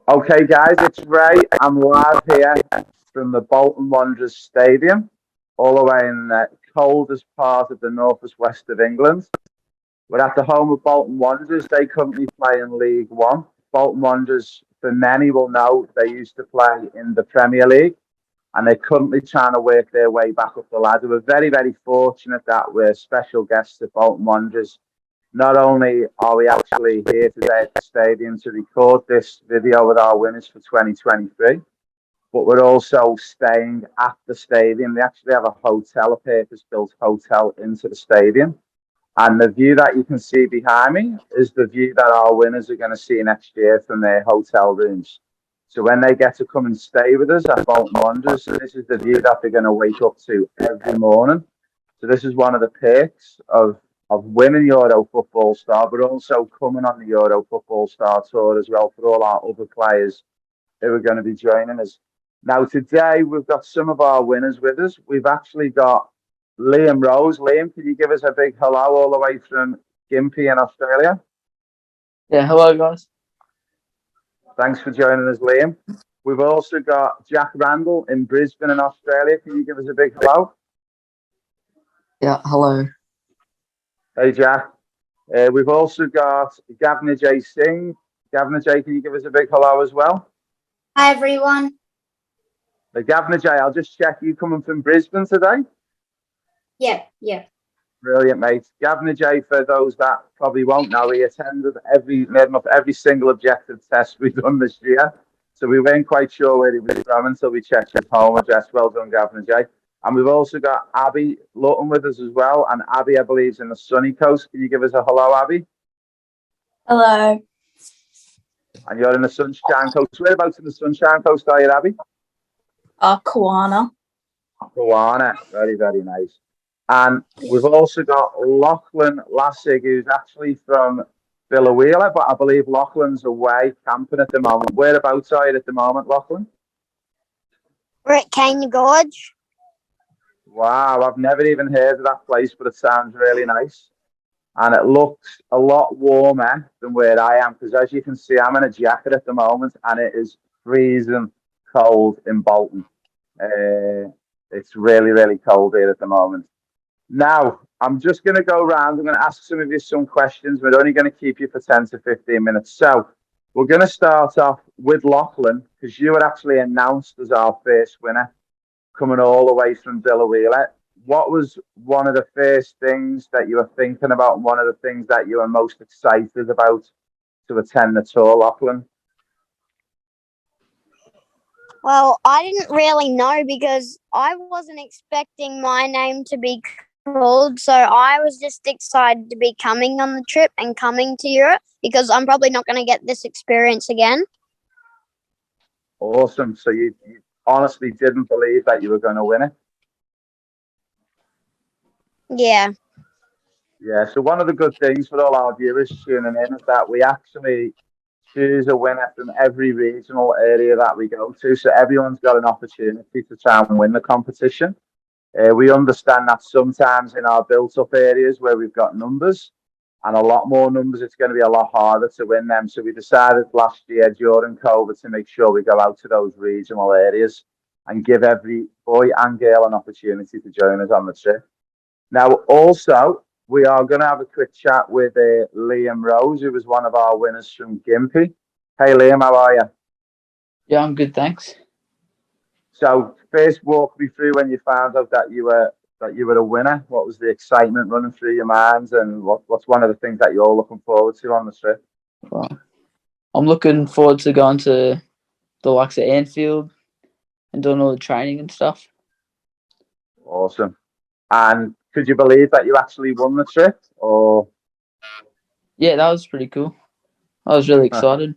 Okay, guys, it's Ray. I'm live here from the Bolton Wanderers Stadium, all the way in the coldest part of the northwest west of England. We're at the home of Bolton Wanderers. They currently play in League One. Bolton Wanderers, for many will know, they used to play in the Premier League, and they're currently trying to work their way back up the ladder. We're very, very fortunate that we're special guests at Bolton Wanderers. Not only are we actually here today at the stadium to record this video with our winners for 2023, but we're also staying at the stadium. They actually have a hotel, a purpose-built hotel into the stadium. And the view that you can see behind me is the view that our winners are going to see next year from their hotel rooms. So when they get to come and stay with us at Bolton Wanderers, this is the view that they're going to wake up to every morning. So this is one of the perks of winning Euro Football Star, but also coming on the Euro Football Star tour as well for all our other players who are going to be joining us. Now, today we've got some of our winners with us. We've actually got Liam Rose. Liam, can you give us a big hello all the way from Gympie in Australia? Yeah, hello guys. Thanks for joining us, Liam. We've also got Jack Randall in Brisbane in Australia. Can you give us a big hello? Yeah, hello. Hey, Jack. We've also got Gavynjay SINGH. Gavynjay, can you give us a big hello as well? Hi, everyone. Gavynjay, I'll just check, you coming from Brisbane today? Yep. Brilliant, mate. Gavynjay, for those that probably won't know, he attended every single objective test we've done this year. So we weren't quite sure where he was from until we checked his home address. Well done, Gavynjay. And we've also got Abbie Lutton with us as well. And Abbie, I believe, is in the sunny coast. Can you give us a hello, Abbie? Hello. And you're in the Sunshine Coast. Whereabouts in the Sunshine Coast are you, Abbie? Kawana. Kawana. Very, very nice. And we've also got Lachlan Lassig, who's actually from Billawheeler, but I believe Lachlan's away camping at the moment. Whereabouts are you at the moment, Lachlan? We're at Kenya Gorge. Wow, I've never even heard of that place, but it sounds really nice. And it looks a lot warmer than where I am, because as you can see, I'm in a jacket at the moment, and it is freezing cold in Bolton. It's really, really cold here at the moment. Now, I'm just going to go around. I'm going to ask some of you some questions. We're only going to keep you for 10 to 15 minutes. So we're going to start off with Lachlan, because you were actually announced as our first winner, coming all the way from Billawheeler. What was one of the first things that you were thinking about, and one of the things that you were most excited about to attend the tour, Lachlan? Well, I didn't really know because I wasn't expecting my name to be called, so I was just excited to be coming on the trip and coming to Europe because I'm probably not going to get this experience again. Awesome. So you honestly didn't believe that you were going to win it? Yeah. Yeah, so one of the good things for all our viewers tuning in is that we actually choose a winner from every regional area that we go to. So everyone's got an opportunity to try and win the competition. We understand that sometimes in our built-up areas where we've got numbers and a lot more numbers, it's going to be a lot harder to win them. So we decided last year during COVID to make sure we go out to those regional areas and give every boy and girl an opportunity to join us on the trip. Now, also, we are going to have a quick chat with Liam Rose, who was one of our winners from Gympie. Hey, Liam, how are you? Yeah, I'm good, thanks. So, first, walk me through when you found out that you were a winner. What was the excitement running through your minds, and what's one of the things that you're looking forward to on the trip? Well, I'm looking forward to going to the likes of Anfield and doing all the training and stuff. Awesome. And could you believe that you actually won the trip? Or yeah, that was pretty cool. I was really excited.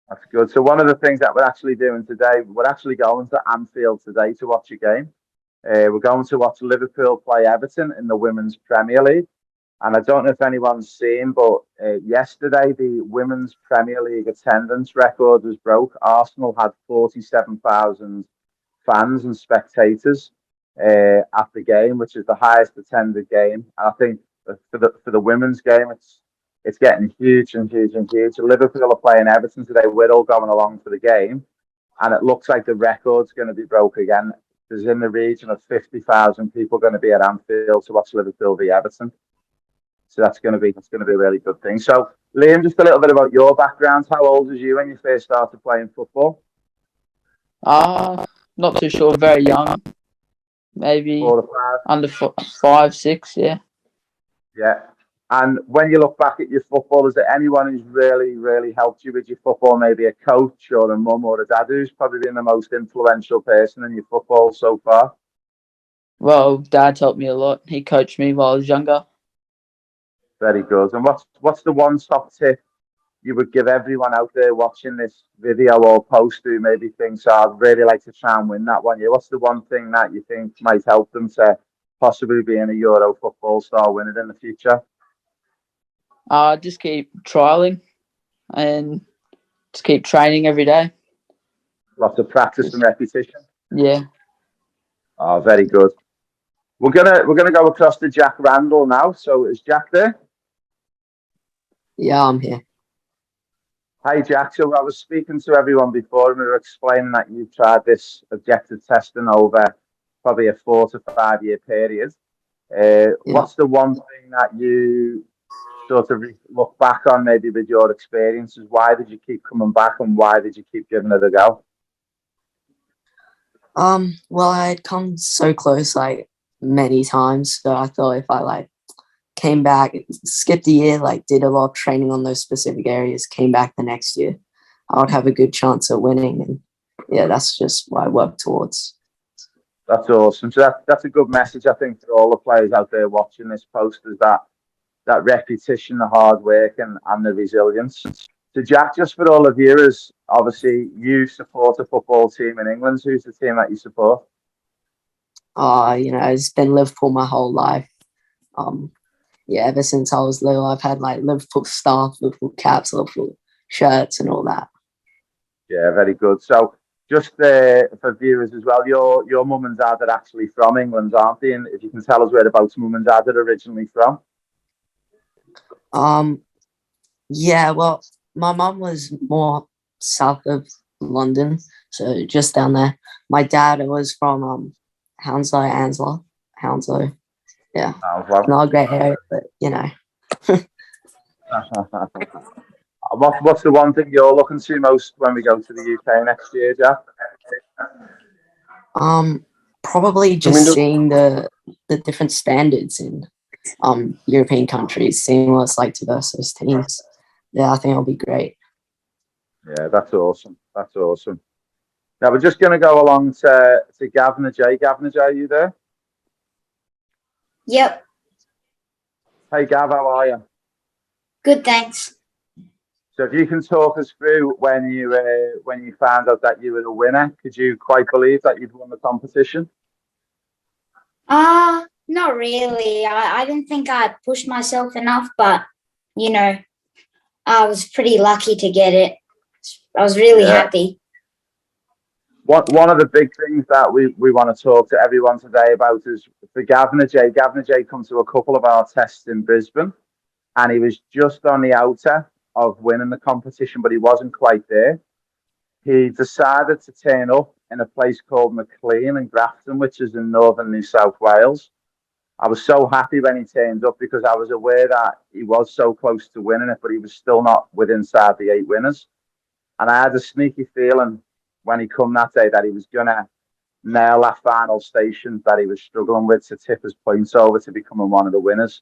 That's good. So one of the things that we're actually doing today, we're actually going to Anfield today to watch a game. We're going to watch Liverpool play Everton in the Women's Premier League. And I don't know if anyone's seen, but yesterday the Women's Premier League attendance record was broke. Arsenal had 47,000 fans and spectators at the game, which is the highest attended game. And I think for the women's game, It's getting huge and huge and huge. Liverpool are playing Everton today. We're all going along for the game, and it looks like the record's going to be broke again. There's in the region of 50,000 people going to be at Anfield to watch Liverpool v Everton. So that's going to be a really good thing. So Liam, just a little bit about your background. How old was you when you first started playing football? Not too sure. Very young, maybe 4 or 5. under 5, 6. Yeah. Yeah. And when you look back at your football, is there anyone who's really, really helped you with your football? Maybe a coach or a mum or a dad who's probably been the most influential person in your football so far? Well, Dad helped me a lot. He coached me while I was younger. Very good. And what's the one top tip you would give everyone out there watching this video or post who maybe thinks, I'd really like to try and win that one year? What's the one thing that you think might help them to possibly being a Euro football star winner in the future? Just keep trialing and just keep training every day. Lots of practice and repetition. Yeah. Oh, very good. We're gonna go across to Jack Randall now. So is Jack there? Yeah, I'm here. Hi, Jack. So I was speaking to everyone before, and we were explaining that you've tried this objective testing over probably a 4 to 5 year period. What's the one thing that you sort of look back on, maybe with your experiences? Why did you keep coming back, and why did you keep giving it a go? Well, I had come so close like many times, so I thought if I came back, skipped a year, did a lot of training on those specific areas, came back the next year, I would have a good chance at winning. And yeah, that's just what I work towards. That's awesome. So that's a good message, I think, for all the players out there watching this post, is that repetition, the hard work, and the resilience. So Jack, just for all the viewers, obviously you support a football team in England. Who's the team that you support? It's been Liverpool my whole life. Ever since I was little, I've had Liverpool stuff, Liverpool caps, Liverpool shirts, and all that. Yeah, very good. So just for viewers as well, your mum and dad are actually from England, aren't they? And if you can tell us whereabouts mum and dad are originally from. Well, my mum was more south of London, so just down there. My dad was from Hounslow. Yeah, not a great area, but What's the one thing you're looking to most when we go to the UK next year, Jack? Probably just seeing the different standards in European countries, seeing what it's like to versus those teams. Yeah, I think it'll be great. Yeah, that's awesome. That's awesome. Now we're just going to go along to Gavynjay. Gavynjay, are you there? Yep. Hey Gav, how are you? Good, thanks. So if you can talk us through when you found out that you were the winner, could you quite believe that you'd won the competition? Not really. I didn't think I'd pushed myself enough, but I was pretty lucky to get it. I was really happy. One of the big things that we want to talk to everyone today about is for Gavynjay. Gavynjay come to a couple of our tests in Brisbane, and he was just on the outer of winning the competition, but he wasn't quite there. He decided to turn up in a place called McLean in Grafton, which is in northern New South Wales. I was so happy when he turned up because I was aware that he was so close to winning it, but he was still not inside the 8 winners. And I had a sneaky feeling when he come that day that he was going to nail that final station that he was struggling with to tip his points over to becoming one of the winners.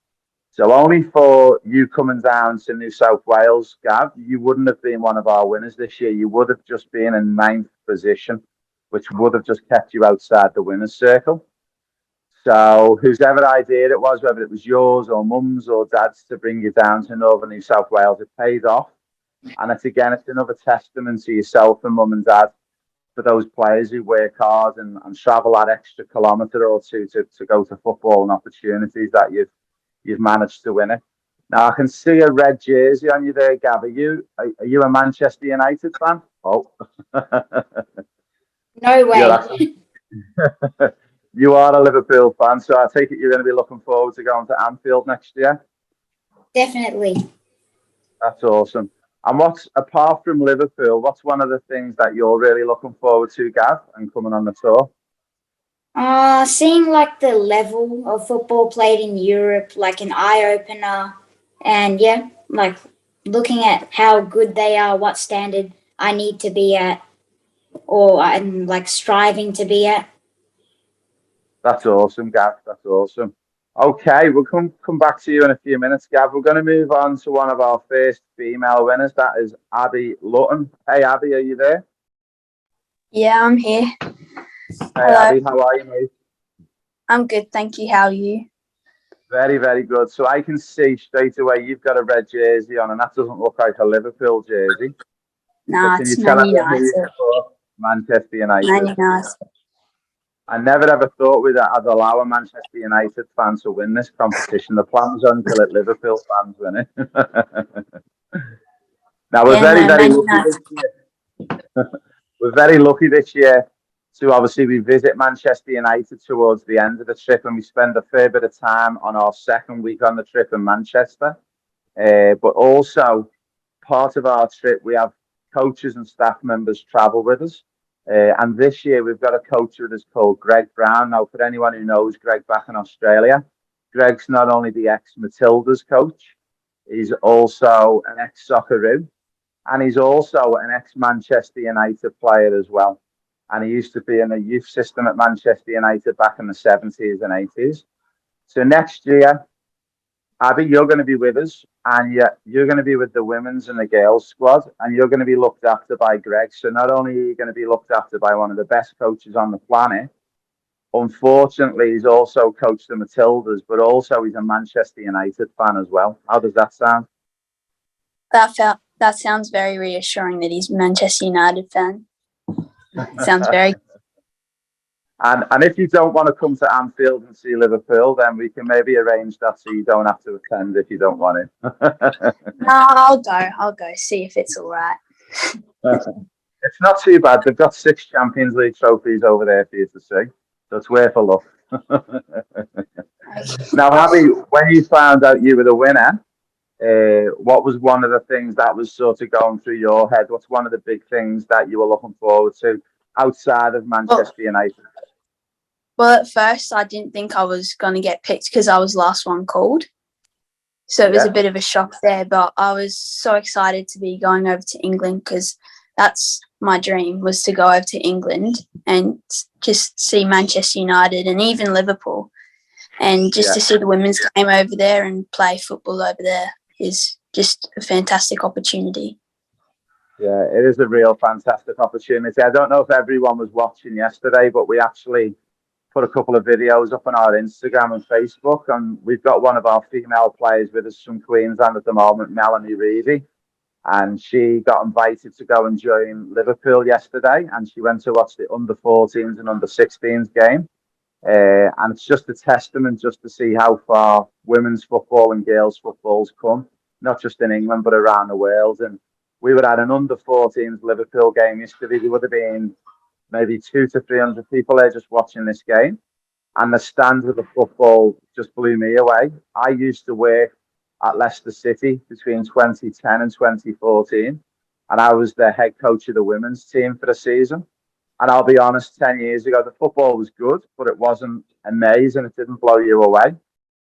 So only for you coming down to New South Wales, Gav, you wouldn't have been one of our winners this year. You would have just been in 9th position, which would have just kept you outside the winners' circle. So whosever idea it was, whether it was yours or mum's or dad's to bring you down to northern New South Wales, it paid off. And it's another testament to yourself and mum and dad for those players who work hard and travel that extra kilometre or two to go to football and opportunities that you've managed to win it. Now I can see a red jersey on you there, Gav. Are you a Manchester United fan? Oh, No way. You are a Liverpool fan, so I take it you're going to be looking forward to going to Anfield next year. Definitely. That's awesome. And what's, apart from Liverpool, what's one of the things that you're really looking forward to, Gav, and coming on the tour? Seeing like the level of football played in Europe, like an eye opener, and yeah, like looking at how good they are, what standard I need to be at, or I'm like striving to be at. That's awesome, Gav. That's awesome. Okay, we'll come back to you in a few minutes, Gav. We're going to move on to one of our first female winners. That is Abbie Lutton. Hey, Abbie, are you there? Yeah, I'm here. Hey, Hello. Abbie, how are you, mate? I'm good, thank you. How are you? Very, very good. So I can see straight away you've got a red jersey on, and that doesn't look like a Liverpool jersey. Nah, So can you it's tell Man everyone who you United. support? Manchester United. Man United. I never ever thought I'd allow a Manchester United fan to win this competition. The plan was only to let Liverpool fans win it. Now we're very, very Man lucky United. this year. We're very lucky this year to obviously we visit Manchester United towards the end of the trip, and we spend a fair bit of time on our second week on the trip in Manchester. But also part of our trip, we have coaches and staff members travel with us. And this year we've got a coach with us called Greg Brown. Now, for anyone who knows Greg back in Australia, Greg's not only the ex-Matildas coach, he's also an ex-Socceroo, and he's also an ex-Manchester United player as well. And he used to be in the youth system at Manchester United back in the 70s and 80s. So next year, Abbie, you're going to be with us, and you're going to be with the women's and the girls squad, and you're going to be looked after by Greg. So not only are you going to be looked after by one of the best coaches on the planet, unfortunately, he's also coached the Matildas, but also he's a Manchester United fan as well. How does that sound? That sounds very reassuring that he's a Manchester United fan. Sounds very. And if you don't want to come to Anfield and see Liverpool, then we can maybe arrange that so you don't have to attend if you don't want it. No, I'll go see if it's all right. It's not too bad. They've got 6 Champions League trophies over there for you to see. So it's worth a look. Now, Abbie, when you found out you were the winner, what was one of the things that was sort of going through your head? What's one of the big things that you were looking forward to outside of Manchester United? Well, at first, I didn't think I was going to get picked because I was last one called. So it was a bit of a shock there, but I was so excited to be going over to England because that's my dream, was to go over to England and just see Manchester United and even Liverpool. And just to see the women's game over there and play football over there is just a fantastic opportunity. Yeah, it is a real fantastic opportunity. I don't know if everyone was watching yesterday, but we actually put a couple of videos up on our Instagram and Facebook, and we've got one of our female players with us from Queensland at the moment, Melanie Reevy, and she got invited to go and join Liverpool yesterday, and she went to watch the under-14s and under-16s game, and it's just a testament just to see how far women's football and girls' football's come, not just in England but around the world. And we were at an under-14s Liverpool game yesterday. There would have been maybe 200 to 300 people there just watching this game. And the standard of the football just blew me away. I used to work at Leicester City between 2010 and 2014. And I was the head coach of the women's team for the season. And I'll be honest, 10 years ago, the football was good, but it wasn't amazing. It didn't blow you away.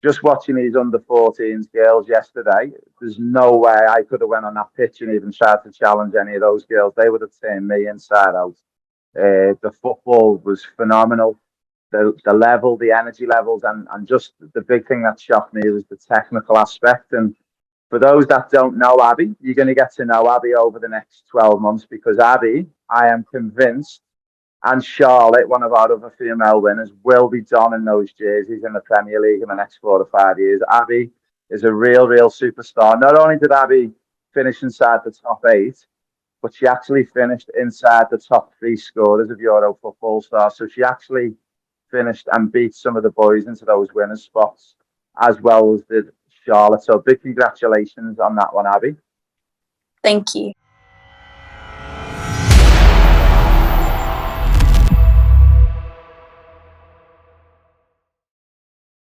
Just watching these under-14s girls yesterday, there's no way I could have went on that pitch and even tried to challenge any of those girls. They would have turned me inside out. The football was phenomenal. The level, the energy levels, and just the big thing that shocked me was the technical aspect. And for those that don't know Abbie, you're going to get to know Abbie over the next 12 months because Abbie, I am convinced, and Charlotte, one of our other female winners, will be donning those jerseys in the Premier League in the next 4 to 5 years. Abbie is a real superstar. Not only did Abbie finish inside the top 8, but she actually finished inside the top 3 scorers of Euro Football Stars. So she actually finished and beat some of the boys into those winners' spots, as well as did Charlotte. So big congratulations on that one, Abbie. Thank you.